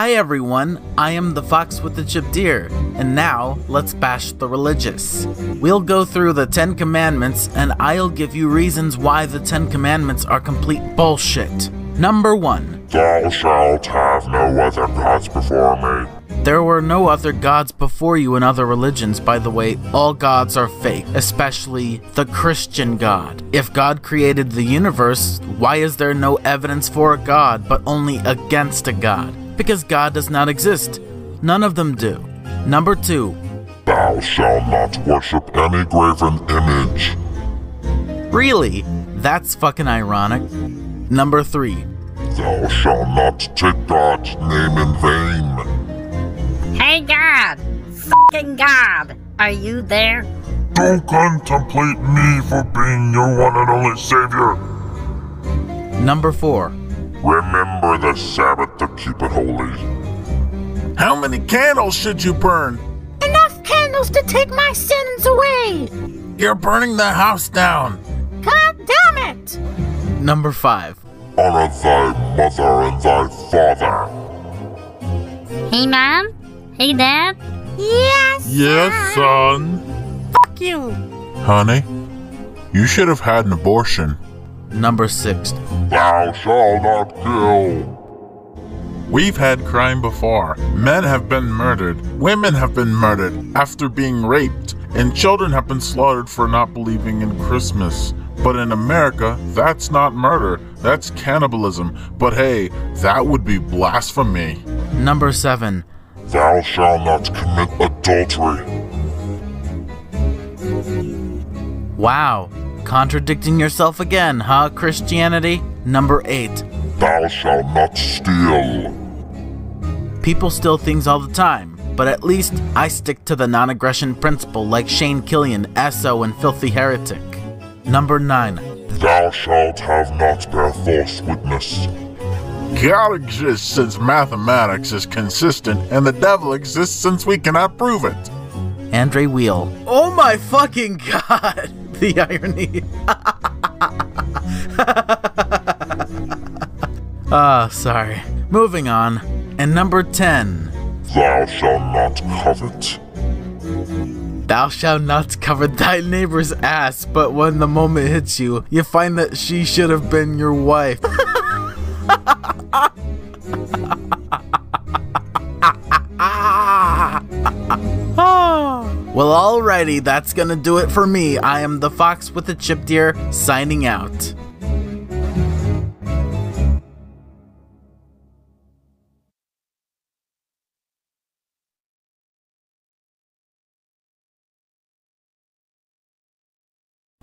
Hi everyone, I am the Fox with the Chipped Ear, and now let's bash the religious. We'll go through the 10 Commandments, and I'll give you reasons why the 10 Commandments are complete bullshit. Number 1. Thou shalt have no other gods before me. There were no other gods before you in other religions, by the way. All gods are fake, especially the Christian God. If God created the universe, why is there no evidence for a God, but only against a God? Because God does not exist. None of them do. Number 2. Thou shalt not worship any graven image. Really? That's fucking ironic. Number 3. Thou shalt not take God's name in vain. Hey God! Fucking God! Are you there? Don't contemplate me for being your one and only Savior. Number 4. Remember the Sabbath to keep it holy. How many candles should you burn? Enough candles to take my sins away! You're burning the house down. God damn it! Number 5. Honor thy mother and thy father. Hey Mom? Hey Dad? Yes! Yes, son. Fuck you! Honey, you should have had an abortion. Number 6. Thou shalt not kill. We've had crime before. Men have been murdered, women have been murdered after being raped, and children have been slaughtered for not believing in Christmas. But in America, that's not murder, that's cannibalism. But hey, that would be blasphemy. Number 7. Thou shalt not commit adultery. Wow. Contradicting yourself again, huh, Christianity? Number 8. Thou shalt not steal. People steal things all the time, but at least I stick to the non-aggression principle like Shane Killian, Esso, and Filthy Heretic. Number 9. Thou shalt have not bear false witness. God exists since mathematics is consistent, and the devil exists since we cannot prove it. Andre Wheel. Oh my fucking god! The irony. Sorry. Moving on. And number 10. Thou shalt not covet. Thou shalt not covet thy neighbor's ass, but when the moment hits you, you find that she should have been your wife. Well, alrighty, that's gonna do it for me. I am the Fox with the Chipped Ear, signing out.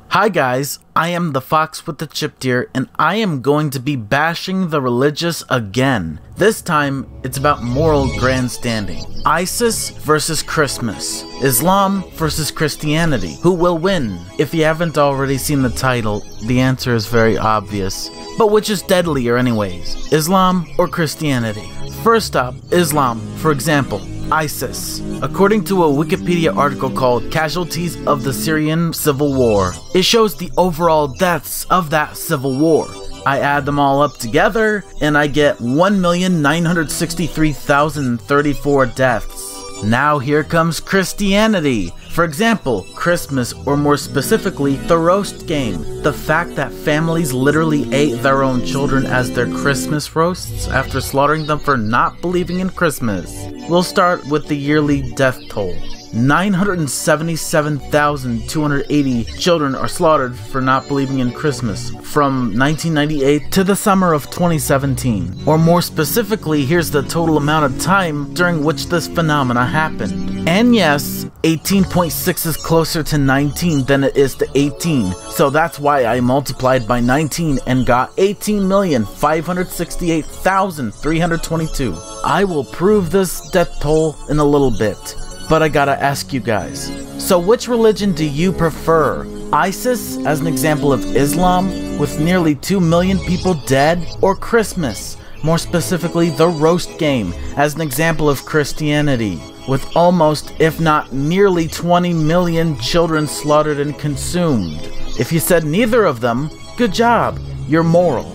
Hi guys, I am the Fox with the Chipped Ear, and I am going to be bashing the religious again. This time, it's about moral grandstanding. ISIS versus Christmas. Islam versus Christianity. Who will win? If you haven't already seen the title, the answer is very obvious. But which is deadlier anyways? Islam or Christianity? First up, Islam. For example, ISIS. According to a Wikipedia article called Casualties of the Syrian Civil War, it shows the overall deaths of that civil war. I add them all up together, and I get 1,963,034 deaths. Now here comes Christianity. For example, Christmas, or more specifically, the roast game. The fact that families literally ate their own children as their Christmas roasts after slaughtering them for not believing in Christmas. We'll start with the yearly death toll. 977,280 children are slaughtered for not believing in Christmas from 1998 to the summer of 2017. Or more specifically, here's the total amount of time during which this phenomena happened. And yes, 18.6 is closer to 19 than it is to 18, so that's why I multiplied by 19 and got 18,568,322. I will prove this death toll in a little bit. But I gotta ask you guys, so which religion do you prefer? ISIS as an example of Islam, with nearly 2 million people dead? Or Christmas, more specifically the roast game, as an example of Christianity, with almost, if not nearly 20 million children slaughtered and consumed? If you said neither of them, good job, you're moral.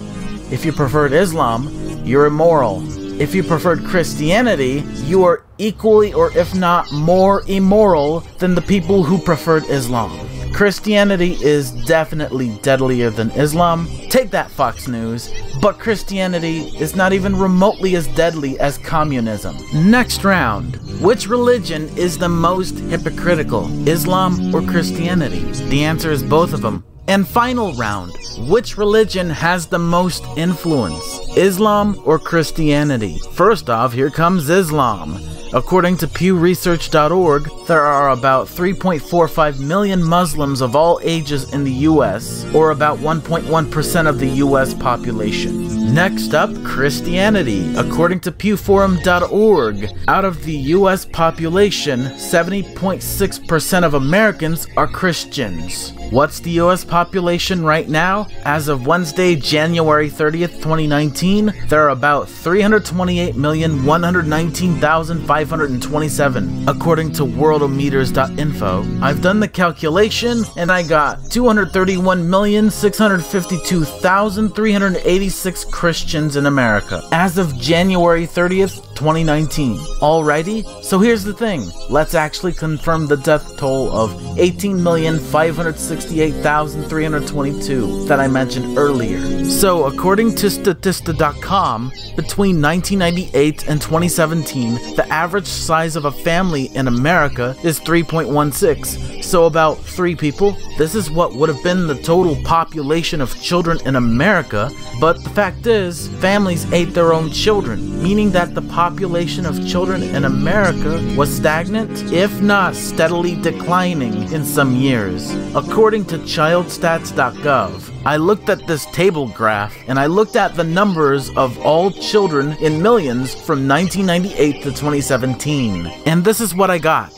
If you preferred Islam, you're immoral. If you preferred Christianity, you are equally or if not more immoral than the people who preferred Islam. Christianity is definitely deadlier than Islam. Take that, Fox News. But Christianity is not even remotely as deadly as communism. Next round. Which religion is the most hypocritical, Islam or Christianity? The answer is both of them. And final round. Which religion has the most influence, Islam or Christianity? First off, here comes Islam. According to PewResearch.org, there are about 3.45 million Muslims of all ages in the US, or about 1.1% of the US population. Next up, Christianity. According to PewForum.org, out of the US population, 70.6% of Americans are Christians. What's the US population right now? As of Wednesday, January 30th, 2019, there are about 328,119,527, according to worldometers.info. I've done the calculation, and I got 231,652,386 Christians in America, as of January 30th, 2019. Alrighty, so here's the thing. Let's actually confirm the death toll of 18,568,322 that I mentioned earlier. So according to Statista.com, between 1998 and 2017, the average size of a family in America is 3.16, so about 3 people. This is what would have been the total population of children in America, but the fact is, families ate their own children, meaning that the population of children in America was stagnant, if not steadily declining in some years. According to ChildStats.gov, I looked at this table graph, and I looked at the numbers of all children in millions from 1998 to 2017, and this is what I got.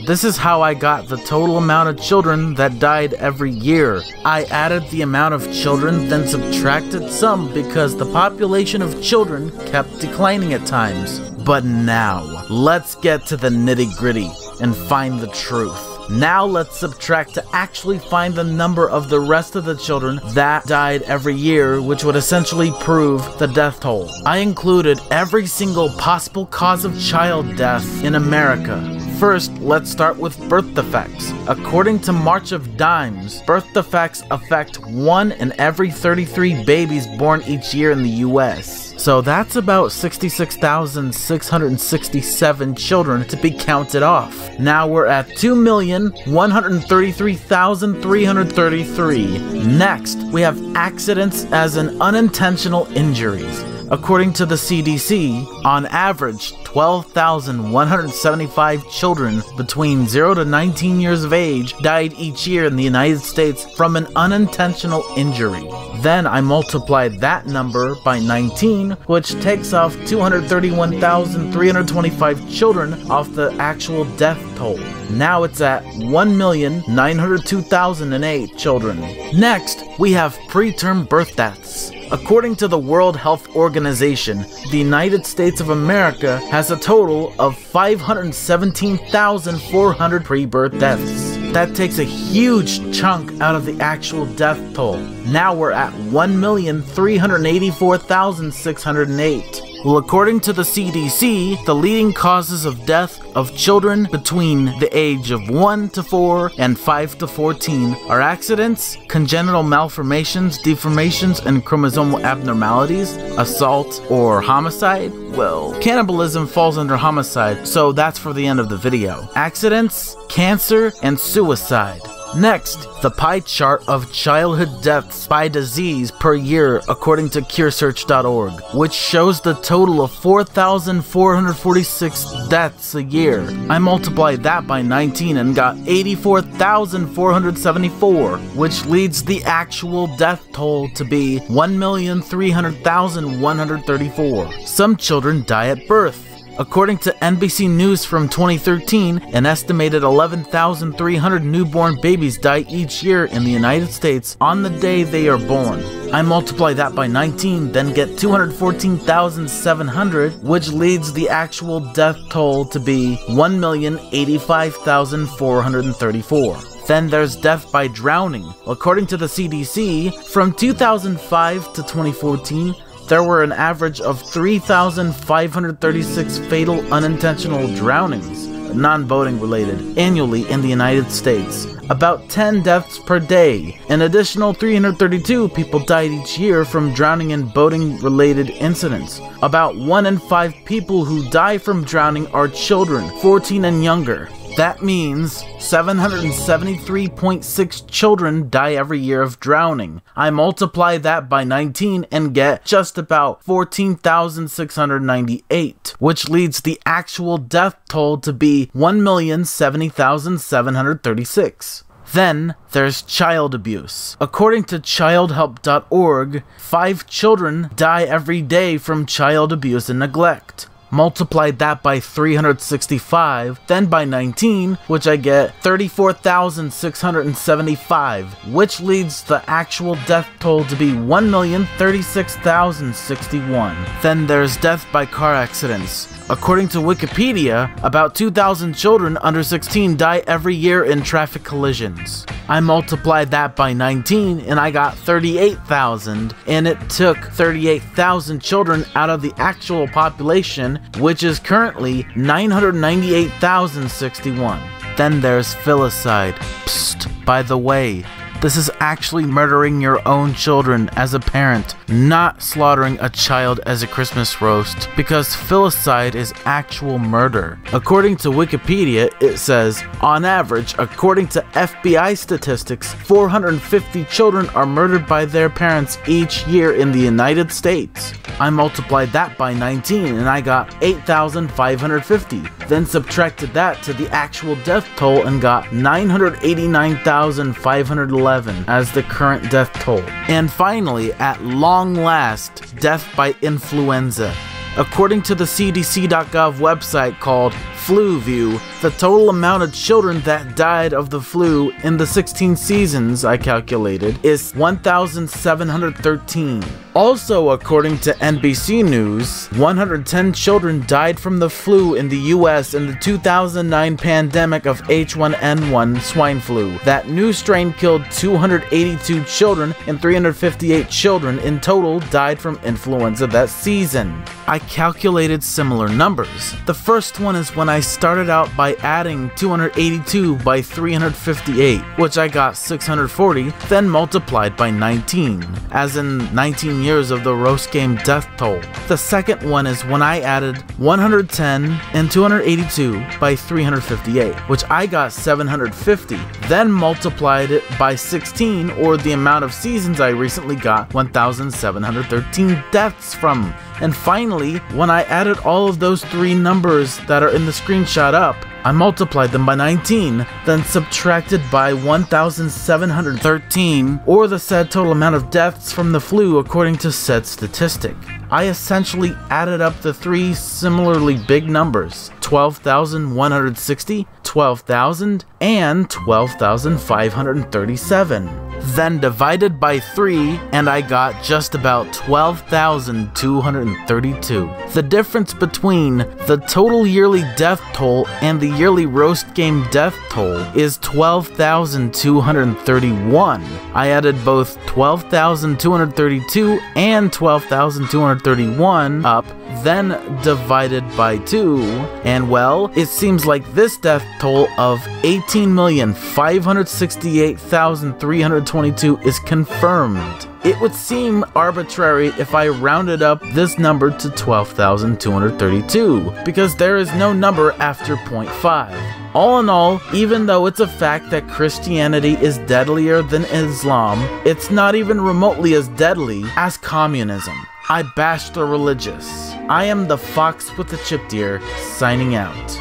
This is how I got the total amount of children that died every year. I added the amount of children, then subtracted some because the population of children kept declining at times. But now, let's get to the nitty-gritty and find the truth. Now let's subtract to actually find the number of the rest of the children that died every year, which would essentially prove the death toll. I included every single possible cause of child death in America. First, let's start with birth defects. According to March of Dimes, birth defects affect 1 in every 33 babies born each year in the US. So that's about 66,667 children to be counted off. Now we're at 2,133,333. Next, we have accidents as in unintentional injuries. According to the CDC, on average, 12,175 children between 0 to 19 years of age died each year in the United States from an unintentional injury. Then I multiplied that number by 19, which takes off 231,325 children off the actual death toll. Now it's at 1,902,008 children. Next, we have preterm birth deaths. According to the World Health Organization, the United States of America has a total of 517,400 pre-birth deaths. That takes a huge chunk out of the actual death toll. Now we're at 1,384,608. Well, according to the CDC, the leading causes of death of children between the age of 1 to 4 and 5 to 14 are accidents, congenital malformations, deformations, and chromosomal abnormalities, assault, or homicide. Well, cannibalism falls under homicide, so that's for the end of the video. Accidents, cancer, and suicide. Next, the pie chart of childhood deaths by disease per year according to CureSearch.org, which shows the total of 4,446 deaths a year. I multiplied that by 19 and got 84,474, which leads the actual death toll to be 1,300,134. Some children die at birth. According to NBC News from 2013, an estimated 11,300 newborn babies die each year in the United States on the day they are born. I multiply that by 19, then get 214,700, which leads the actual death toll to be 1,085,434. Then there's death by drowning. According to the CDC, from 2005 to 2014, there were an average of 3,536 fatal unintentional drownings, non-boating related, annually in the United States. About 10 deaths per day. An additional 332 people died each year from drowning and boating-related incidents. About 1 in 5 people who die from drowning are children, 14 and younger. That means 773.6 children die every year of drowning. I multiply that by 19 and get just about 14,698, which leads the actual death toll to be 1,070,736. Then there's child abuse. According to childhelp.org, 5 children die every day from child abuse and neglect. Multiply that by 365, then by 19, which I get 34,675, which leads the actual death toll to be 1,036,061. Then there's death by car accidents. According to Wikipedia, about 2,000 children under 16 die every year in traffic collisions. I multiplied that by 19 and I got 38,000, and it took 38,000 children out of the actual population, which is currently 998,061. Then there's filicide. Psst, by the way, this is actually murdering your own children as a parent, not slaughtering a child as a Christmas roast, because filicide is actual murder. According to Wikipedia, it says, on average, according to FBI statistics, 450 children are murdered by their parents each year in the United States. I multiplied that by 19 and I got 8,550, then subtracted that to the actual death toll and got 989,511 as the current death toll. And finally, at long last, death by influenza. According to the CDC.gov website called FluView, the total amount of children that died of the flu in the 16 seasons I calculated is 1,713. Also, according to NBC News, 110 children died from the flu in the US in the 2009 pandemic of H1N1 swine flu. That new strain killed 282 children and 358 children in total died from influenza that season. I calculated similar numbers. The first one is when I started out by adding 282 by 358, which I got 640, then multiplied by 19, as in 19 years of the roast game death toll. The second one is when I added 110 and 282 by 358, which I got 750, then multiplied it by 16, or the amount of seasons I recently got 1,713 deaths from. And finally, when I added all of those 3 numbers that are in the screenshot up, I multiplied them by 19, then subtracted by 1,713, or the said total amount of deaths from the flu according to said statistic. I essentially added up the 3 similarly big numbers, 12,160, 12,000, and 12,537. Then divided by 3, and I got just about 12,232. The difference between the total yearly death toll and the yearly roast game death toll is 12,231. I added both 12,232 and 12,231 up, then divided by 2, and well, it seems like this death toll of 18,568,322 is confirmed. It would seem arbitrary if I rounded up this number to 12,232, because there is no number after 0.5. All in all, even though it's a fact that Christianity is deadlier than Islam, it's not even remotely as deadly as communism. I bash the religious. I am the Fox with the Chip Deer, signing out.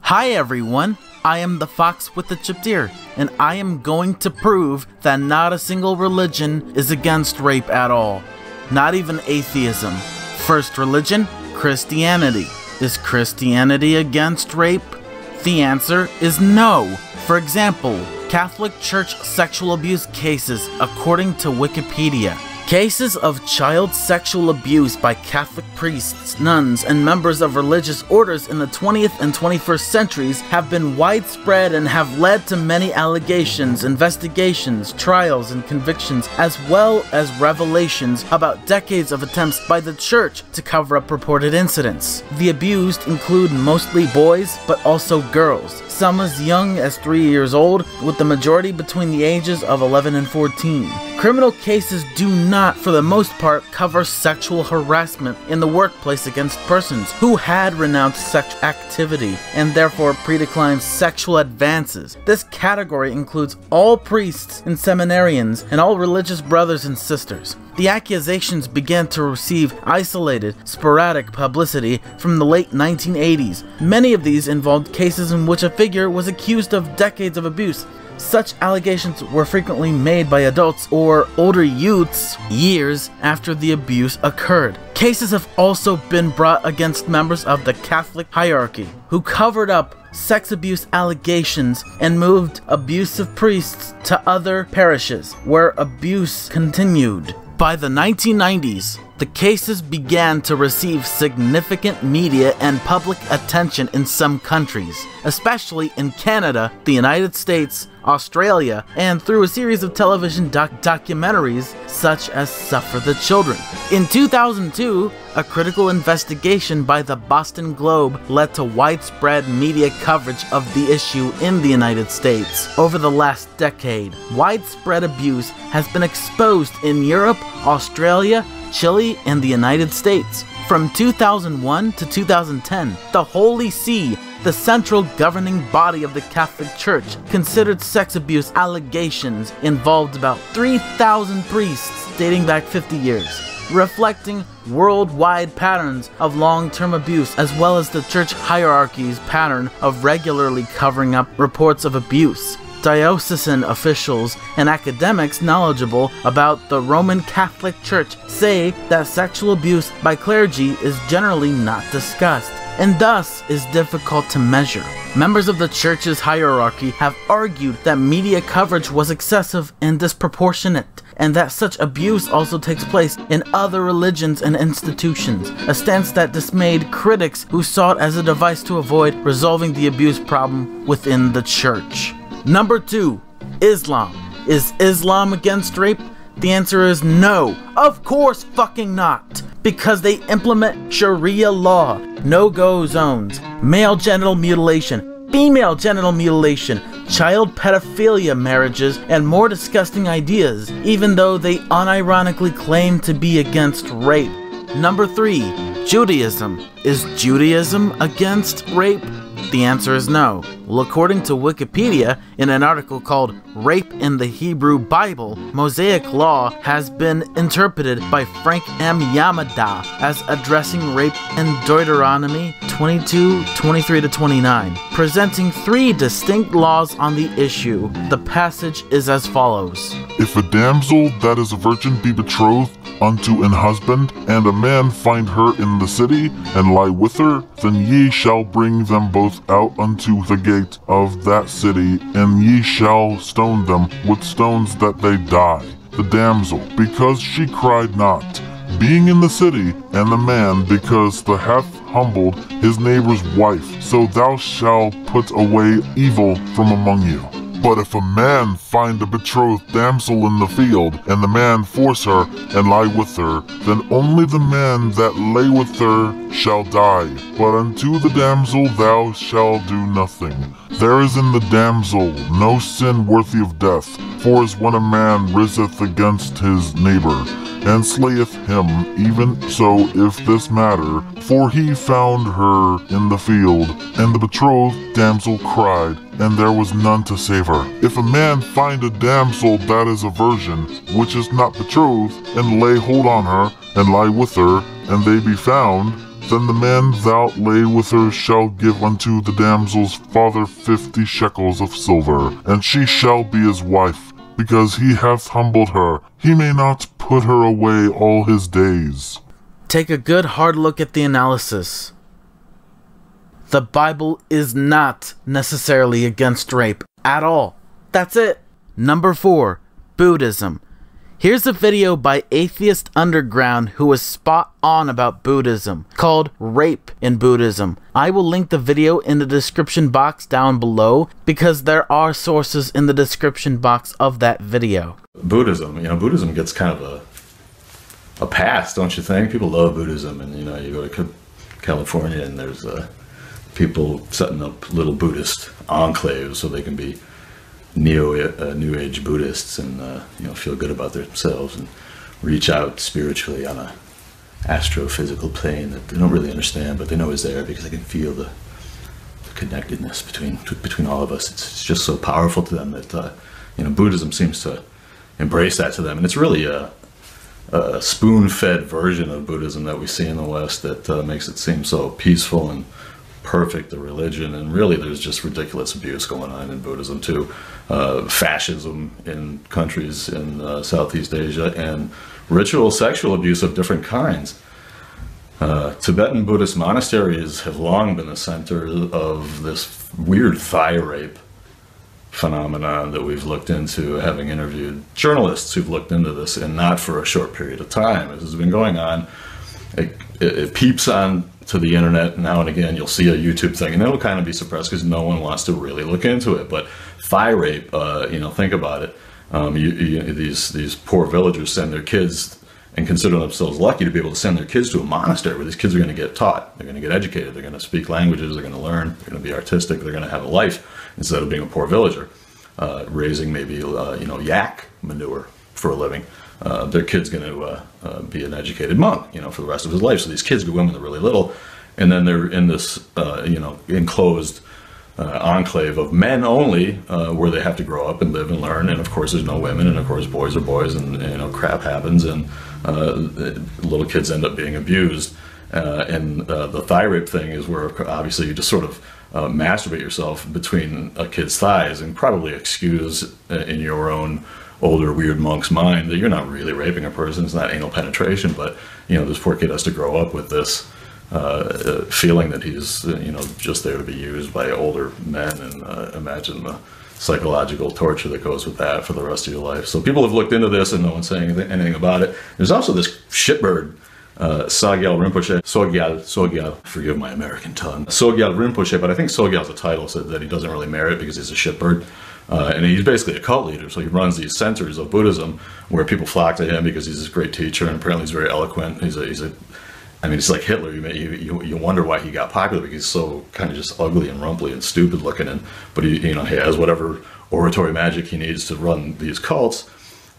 Hi everyone, I am the Fox with the Chip Deer, and I am going to prove that not a single religion is against rape at all. Not even atheism. First religion, Christianity. Is Christianity against rape? The answer is no. For example, Catholic Church sexual abuse cases according to Wikipedia. Cases of child sexual abuse by Catholic priests, nuns, and members of religious orders in the 20th and 21st centuries have been widespread and have led to many allegations, investigations, trials, and convictions, as well as revelations about decades of attempts by the Church to cover up reported incidents. The abused include mostly boys, but also girls, some as young as 3 years old, with the majority between the ages of 11 and 14. Criminal cases do not, for the most part, cover sexual harassment in the workplace against persons who had renounced sex activity and therefore pre-declined sexual advances. This category includes all priests and seminarians and all religious brothers and sisters. The accusations began to receive isolated, sporadic publicity from the late 1980s. Many of these involved cases in which a figure was accused of decades of abuse. Such allegations were frequently made by adults or older youths years after the abuse occurred. Cases have also been brought against members of the Catholic hierarchy who covered up sex abuse allegations and moved abusive priests to other parishes where abuse continued. By the 1990s, the cases began to receive significant media and public attention in some countries, especially in Canada, the United States, Australia, and through a series of television documentaries such as Suffer the Children. In 2002, a critical investigation by the Boston Globe led to widespread media coverage of the issue in the United States. Over the last decade, widespread abuse has been exposed in Europe, Australia, Chile, and the United States. From 2001 to 2010, the Holy See, the central governing body of the Catholic Church, considered sex abuse allegations involved about 3,000 priests dating back 50 years, reflecting worldwide patterns of long-term abuse as well as the church hierarchy's pattern of regularly covering up reports of abuse. Diocesan officials and academics knowledgeable about the Roman Catholic Church say that sexual abuse by clergy is generally not discussed, and thus is difficult to measure. Members of the church's hierarchy have argued that media coverage was excessive and disproportionate, and that such abuse also takes place in other religions and institutions, a stance that dismayed critics who saw it as a device to avoid resolving the abuse problem within the church. Number 2. Islam. Is Islam against rape? The answer is no. Of course fucking not. Because they implement Sharia law, no-go zones, male genital mutilation, female genital mutilation, child pedophilia marriages, and more disgusting ideas, even though they unironically claim to be against rape. Number 3. Judaism. Is Judaism against rape? The answer is no. Well, according to Wikipedia, in an article called Rape in the Hebrew Bible, Mosaic law has been interpreted by Frank M. Yamada as addressing rape in Deuteronomy 22:23-29, presenting 3 distinct laws on the issue. The passage is as follows. If a damsel that is a virgin be betrothed unto an husband, and a man find her in the city, and lie with her, then ye shall bring them both out unto the gate of that city, and ye shall stone them with stones that they die. The damsel, because she cried not, being in the city, and the man, because the hath humbled his neighbor's wife, so thou shalt put away evil from among you. But if a man find a betrothed damsel in the field, and the man force her, and lie with her, then only the man that lay with her shall die. But unto the damsel thou shalt do nothing. There is in the damsel no sin worthy of death, for as when a man riseth against his neighbor, and slayeth him, even so if this matter, for he found her in the field, and the betrothed damsel cried, and there was none to save her. If a man find a damsel that is a virgin, which is not betrothed, and lay hold on her, and lie with her, and they be found, then the man that lay with her shall give unto the damsel's father 50 shekels of silver, and she shall be his wife, because he hath humbled her. He may not put her away all his days. take a good hard look at the analysis. The Bible is not necessarily against rape at all. That's it. Number 4, Buddhism. Here's a video by Atheist Underground who is spot on about Buddhism, called Rape in Buddhism. I will link the video in the description box down below because there are sources in the description box of that video. Buddhism, Buddhism gets kind of a pass, don't you think? People love Buddhism, and you go to California and there's people setting up little Buddhist enclaves so they can be New Age Buddhists and feel good about themselves and reach out spiritually on a astrophysical plane that they don't really understand, but they know is there because they can feel the connectedness between all of us. It's just so powerful to them that Buddhism seems to embrace that to them, and it's really a spoon-fed version of Buddhism that we see in the West that makes it seem so peaceful and perfect, the religion, and really there's just ridiculous abuse going on in Buddhism too. Fascism in countries in Southeast Asia, and ritual sexual abuse of different kinds. Tibetan Buddhist monasteries have long been the center of this weird thigh rape phenomenon that we've looked into, having interviewed journalists who've looked into this, and not for a short period of time. This has been going on. It peeps on to the internet now and again. You'll see a YouTube thing and it'll kind of be suppressed because no one wants to really look into it. But thigh rape, think about it. These poor villagers send their kids and consider themselves lucky to be able to send their kids to a monastery where these kids are going to get taught, they're going to get educated, they're going to speak languages, they're going to learn, they're going to be artistic, they're going to have a life instead of being a poor villager, raising maybe yak manure for a living. Their kid's going to be an educated monk, for the rest of his life. So these kids go in when they're really little, and then they're in this, enclosed enclave of men only, where they have to grow up and live and learn. And of course, there's no women, and of course, boys are boys, and crap happens, and little kids end up being abused. And the thigh rape thing is where obviously you just sort of masturbate yourself between a kid's thighs, and probably excuse in your own older weird monk's mind that you're not really raping a person. It's not anal penetration, but this poor kid has to grow up with this feeling that he's just there to be used by older men, and imagine the psychological torture that goes with that for the rest of your life. So people have looked into this and no one's saying anything about it. There's also this shitbird Sogyal Rinpoche, Sogyal, forgive my American tongue, Sogyal Rinpoche, but I think Sogyal's a title, said that he doesn't really merit because he's a shitbird. And he's basically a cult leader, so he runs these centers of Buddhism where people flock to him because he's this great teacher, and apparently he's very eloquent. It's like Hitler. You wonder why he got popular, because he's so kind of just ugly and rumply and stupid looking, but he has whatever oratory magic he needs to run these cults,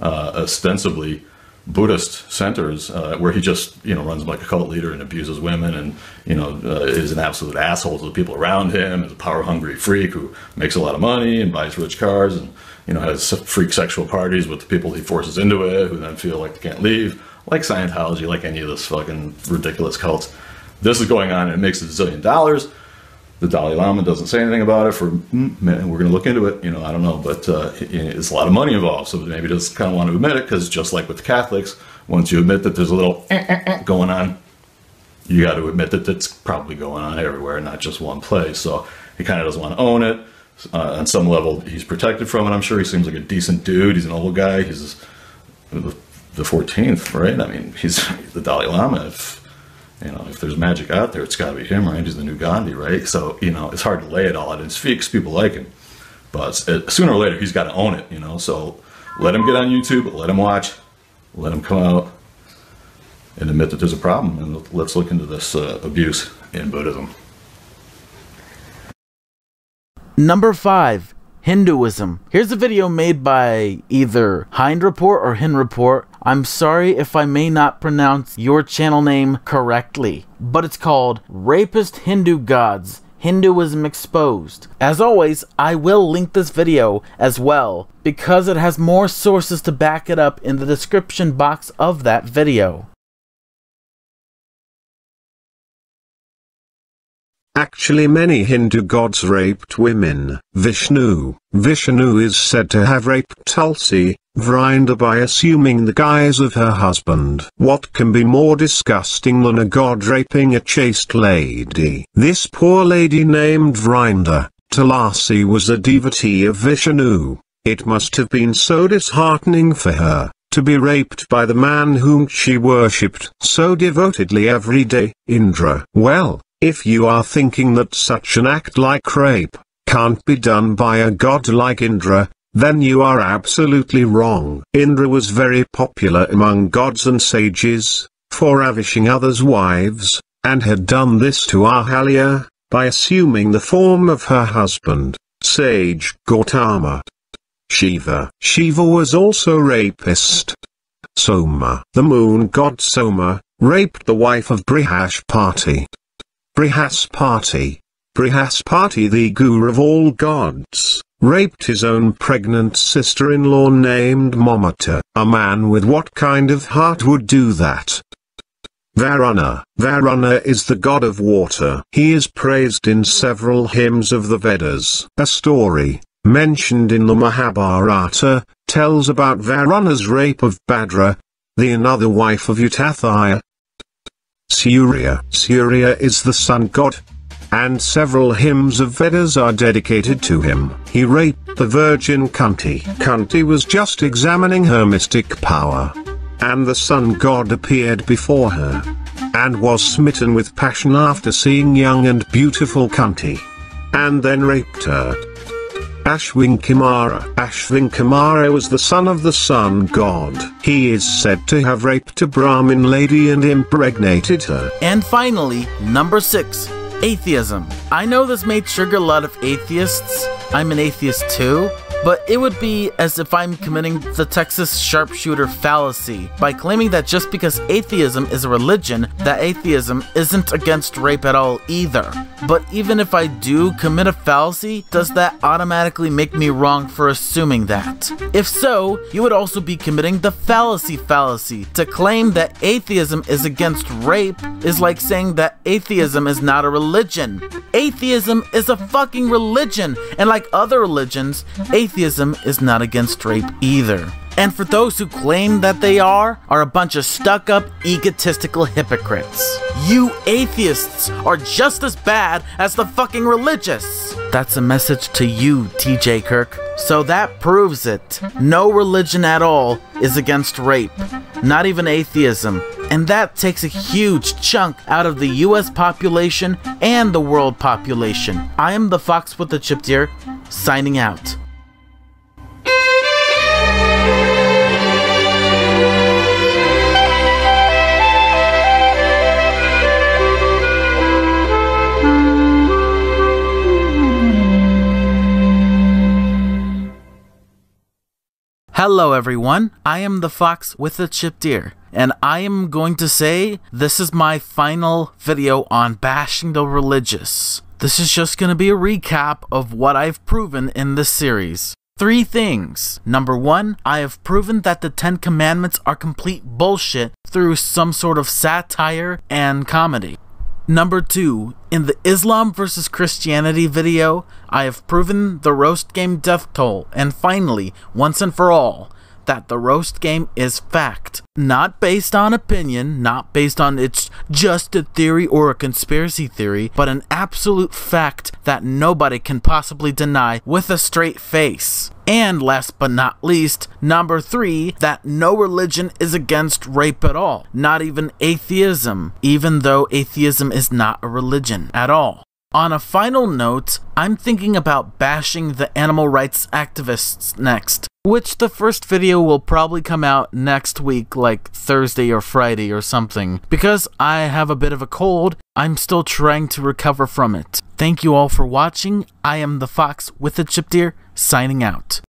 ostensibly Buddhist centers, where he just runs like a cult leader and abuses women, and is an absolute asshole to the people around him, is a power hungry freak who makes a lot of money and buys rich cars, and has freak sexual parties with the people he forces into it, who then feel like they can't leave, like Scientology, like any of this fucking ridiculous cults. This is going on, and it makes $1 zillion. The Dalai Lama doesn't say anything about it for, we're going to look into it, I don't know, but it's a lot of money involved, so maybe just kind of want to admit it, because just like with Catholics, once you admit that there's a little going on, you got to admit that that's probably going on everywhere, not just one place. So he kind of doesn't want to own it. On some level, he's protected from it. I'm sure he seems like a decent dude. He's an old guy. He's the 14th, right? I mean, he's the Dalai Lama. If there's magic out there, it's got to be him, right? He's the new Gandhi, right? So, it's hard to lay it all at his feet because people like him. But sooner or later, he's got to own it, So let him get on YouTube, let him watch, let him come out and admit that there's a problem. And let's look into this abuse in Buddhism. Number 5, Hinduism. Here's a video made by either Hind Report or Hin Report. I'm sorry if I may not pronounce your channel name correctly, but it's called Rapist Hindu Gods, Hinduism Exposed. As always, I will link this video as well, because it has more sources to back it up in the description box of that video. Actually, many Hindu gods raped women. Vishnu is said to have raped Tulsi, Vrinda, by assuming the guise of her husband. What can be more disgusting than a god raping a chaste lady? This poor lady named Vrinda, Tulasi, was a devotee of Vishnu. It must have been so disheartening for her to be raped by the man whom she worshipped so devotedly every day, Indra. Well, if you are thinking that such an act like rape can't be done by a god like Indra, then you are absolutely wrong. Indra was very popular among gods and sages for ravishing others' wives, and had done this to Ahalya by assuming the form of her husband, sage Gautama. Shiva was also rapist. Soma, the moon god Soma, raped the wife of Brihaspati. Brihaspati, the guru of all gods, raped his own pregnant sister-in-law named Mamata. A man with what kind of heart would do that? Varuna is the god of water. He is praised in several hymns of the Vedas. A story, mentioned in the Mahabharata, tells about Varuna's rape of Bhadra, the another wife of Utathaya. Surya is the sun god, and several hymns of Vedas are dedicated to him. He raped the virgin Kunti. Kunti was just examining her mystic power, and the sun god appeared before her, and was smitten with passion after seeing young and beautiful Kunti, and then raped her. Ashvinkumara was the son of the sun god. He is said to have raped a Brahmin lady and impregnated her. And finally, number 6, atheism. I know this may trigger a lot of atheists. I'm an atheist too. But it would be as if I'm committing the Texas sharpshooter fallacy by claiming that just because atheism is a religion, that atheism isn't against rape at all either. But even if I do commit a fallacy, does that automatically make me wrong for assuming that? If so, you would also be committing the fallacy. To claim that atheism is against rape is like saying that atheism is not a religion. Atheism is a fucking religion, and like other religions, atheism is not against rape either. And for those who claim that they are a bunch of stuck-up, egotistical hypocrites. You atheists are just as bad as the fucking religious. That's a message to you, TJ Kirk. So that proves it. No religion at all is against rape. Not even atheism. And that takes a huge chunk out of the US population and the world population. I am the Fox with the Chipped Ear, signing out. Hello everyone, I am the Fox with the Chipped Ear, and I am going to say this is my final video on bashing the religious. This is just going to be a recap of what I've proven in this series. 3 things. Number 1, I have proven that the 10 Commandments are complete bullshit through some sort of satire and comedy. Number 2, in the Islam vs. Christianity video, I have proven the roast game death toll, and finally, once and for all, that the roast game is fact. Not based on opinion, not based on it's just a theory or a conspiracy theory, but an absolute fact that nobody can possibly deny with a straight face. And last but not least, number 3, that no religion is against rape at all. Not even atheism, even though atheism is not a religion at all. On a final note, I'm thinking about bashing the animal rights activists next, which the first video will probably come out next week, like Thursday or Friday or something. Because I have a bit of a cold, I'm still trying to recover from it. Thank you all for watching. I am the Fox with the Chipped Ear, signing out.